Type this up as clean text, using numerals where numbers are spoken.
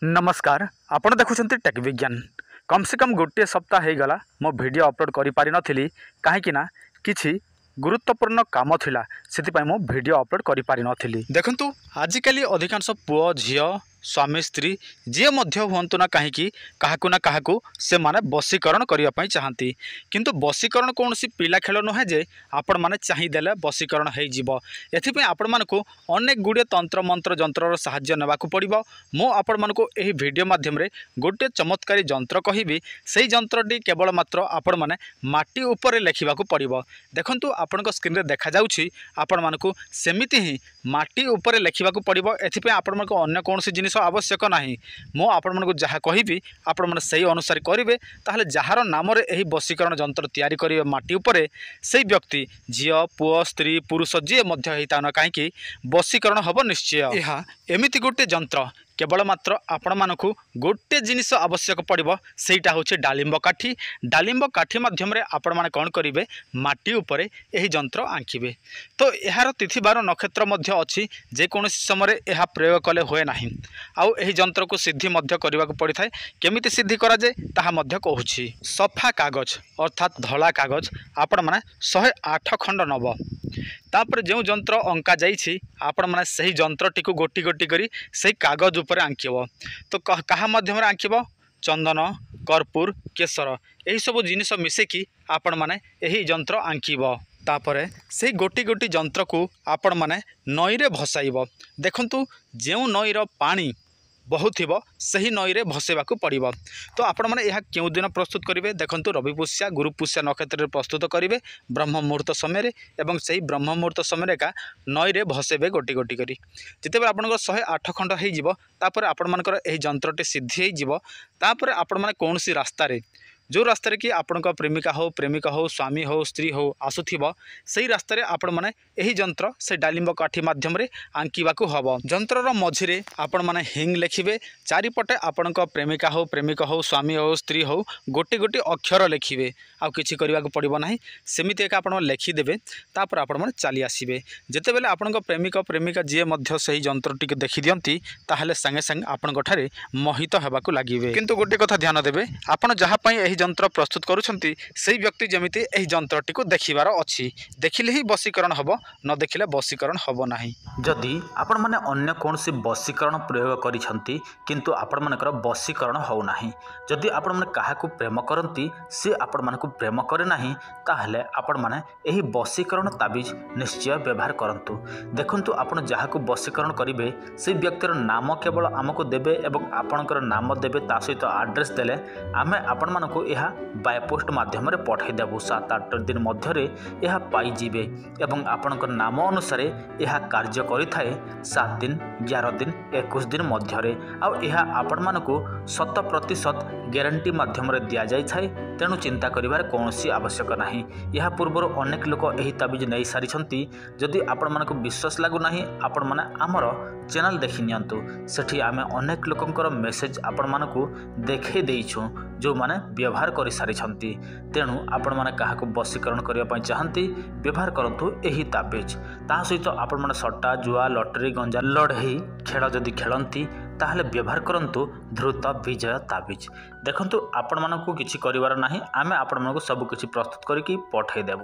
नमस्कार आपण देखुछंती टेक विज्ञान कम से कम गोटे सप्ताह हो गला मो वीडियो अपलोड करि पारि नथिली काहेकि ना किछि गुरुत्वपूर्ण काम थिला सेति मो वीडियो अपलोड करि पारि नथिली। देखंतु आजिकली अधिकांश पुओ झियो स्वामी स्त्री जी मध्य हुंतु ना कहीं काहाकु ना काहाकु से माने बसीकरण करने चाहती किंतु बसीकरण कौन सी पिला खेल नुहे जे आपण मैंने चाहिदेले बसीकरण हो आपण मानक अनेक गुड़े तंत्र मंत्र जंत्र साहाय्य नेबाकु पड़िबो। मो आपण मानक एही वीडियो माध्यम रे गोटे चमत्कारी जंत्र कहिबी सेही जंत्रटी केवल मात्र आपण माने माटी ऊपर लेखिबाकु पड़िबो। देखंतु आपणक स्क्रीन रे देखा जाउछि आपण मानक सेमिति ही माटी ऊपर लेखिबाकु पड़िबो। एथिपे आपण मानक अन्य कोनोसी जिनिस आवश्यक नाही। मो आपण मानक जहाँ कहिबी आपण माने सही अनुसार करिवे ताहले जहार नाम रे एही बसीकरण जंत्र तैयारी करिवे माटी ऊपर सेही व्यक्ति झियो पुओ स्त्री पुरुष जी मध्य हेता न काहेकि बसीकरण हबो निश्चय। एहा एमिति गोटे जंत्र केवल मात्र आपण मानक गोटे जिनिस आवश्यक पड़िबो सेटा होचे डालिंब काठी। डालिंब काठी माध्यम रे आपण माने कोन करिवे माटी ऊपर एही जंत्र आंकिबे। तो एहार तिथिबार नक्षत्र मध्य अछि जे कोनोसी समय रे एहा प्रयोग कले होय नाही। आउ एही जंत्र को सिद्धि मध्य करबा को पड़ी थाए। केमिति सिद्धि करा जाय ताहा मध्य कहूछि। सफा कागज अर्थात धला कागज आपण माने 108 खंड नब तापर जो जंत्र अंका जाइछि आपण माने सही जंत्रटी को गोटी गोटी करी सही कागज ऊपर आंकिब। तो कहा माध्यम रे आंकिब चंदन कर्पूर केसर एही सब जिनिस मिसेकी आपण माने एही जंत्र आंकिब। तापरे से गोटी गोटी जंत्र को आपण माने नई रे भसाइब। देखंतु जेउ नईर पानी बहुत थिबो सही नई रे भसेबाकू पड़िबो। तो आपण माने यह केउ दिन प्रस्तुत करिवे देखंतु रविपुष्या गुरुपुष्या नक्षत्र रे प्रस्तुत करिवे ब्रह्म मुहूर्त समय रे एवं सही ब्रह्म मुहूर्त समय रे का नई रे भसेबे गोटी गोटी करी। जेतेबे आपनकर 108 खंड हेइ जिवो तापर आपण मानकर एही जंत्रटी सिद्धि हेइ जिवो। तापर आपण माने कोनोसी रास्ता रे जो रास्ता रे कि आपनका प्रेमिका हो प्रेमिक हो स्वामी हो स्त्री हो आसुथिबो सही रास्ता रे आपण माने एही जंत्र से डालिंब काठी माध्यम रे आंकिबाकू हबो। जंत्र रो मझी रे आपण माने हिंग लेखिबे चारिपटे आपनका प्रेमिका हो प्रेमिक हो स्वामी हो स्त्री हो गोटी गोटी अक्षर लेखिबे आ किछि करिबाकू पड़िबो नाही। सेमिति एक आपण लेखि देबे तापर आपण माने चली आसीबे। जेते बेले आपनका प्रेमिक प्रेमिका जे मध्य सही जंत्रटी के देखि दियंती ताहले संगे संगे आपन गठारे मोहित हेबाकू लागिबे। किंतु गोटे कथा ध्यान देबे आपण जहा पई एही जंत्र प्रस्तुत करुछंती सेही व्यक्ति जमिति एही जंत्रटी को देखिबार अछि। देखिले ही बसीकरण हबो न देखिले बसीकरण हबो नाही। जदि आपण माने अन्य कोनसी बसीकरण प्रयोग करिछंती किंतु आपण मानकर बसीकरण हो नाही जदि आपण माने काहाकू प्रेम करंती से आपण मानकू प्रेम करे नाही ताहले आपण माने एही बसीकरण ताबिज निश्चय व्यवहार करंतु। देखंतु आपण जहाकू बसीकरण करिवे से व्यक्तिर नाम केवल आमको देबे एवं आपणकर नाम देबे ता सहित एड्रेस देले आमे आपण मानकू एहा बाय पोस्ट माध्यम रे पठाई देबु। 7-8 दिन मध्यरे एहा पाई जिवे एवं आपणकर नाम अनुसार एहा कार्य करि थाए 7 दिन 11 दिन 21 दिन मध्यरे आ एहा आपण मानकू 100% ग्यारंटी माध्यम रे दिया जाय थाए। तेणु चिंता करिवार कोनोसी आवश्यक नाही। एहा पूर्वर अनेक लोक एही ताबिज नै सारी छंती। जदि आपण मानकू विश्वास लागु नाही आपण माने हमर चैनल देखि नियंतु सेठी आमे अनेक लोकंकर मेसेज आपण मानकू देखै देइछु जो माने व्यवहार करि सारी छंती। तेणु आपण माने काहाकू बसीकरण करिया पय चाहंती व्यवहार करंतु एही ताबिज। ता सहित आपण माने सट्टा जुआ लॉटरी गंजा लड़ेई खेल जदि खेलंती ताहले व्यवहार करंतु ध्रुत विजय ताबिज। देखंतु आपण मानकू किछि करिवार नाही आमे आपण मानकू सब किछि प्रस्तुत करिकि पठाई देबु।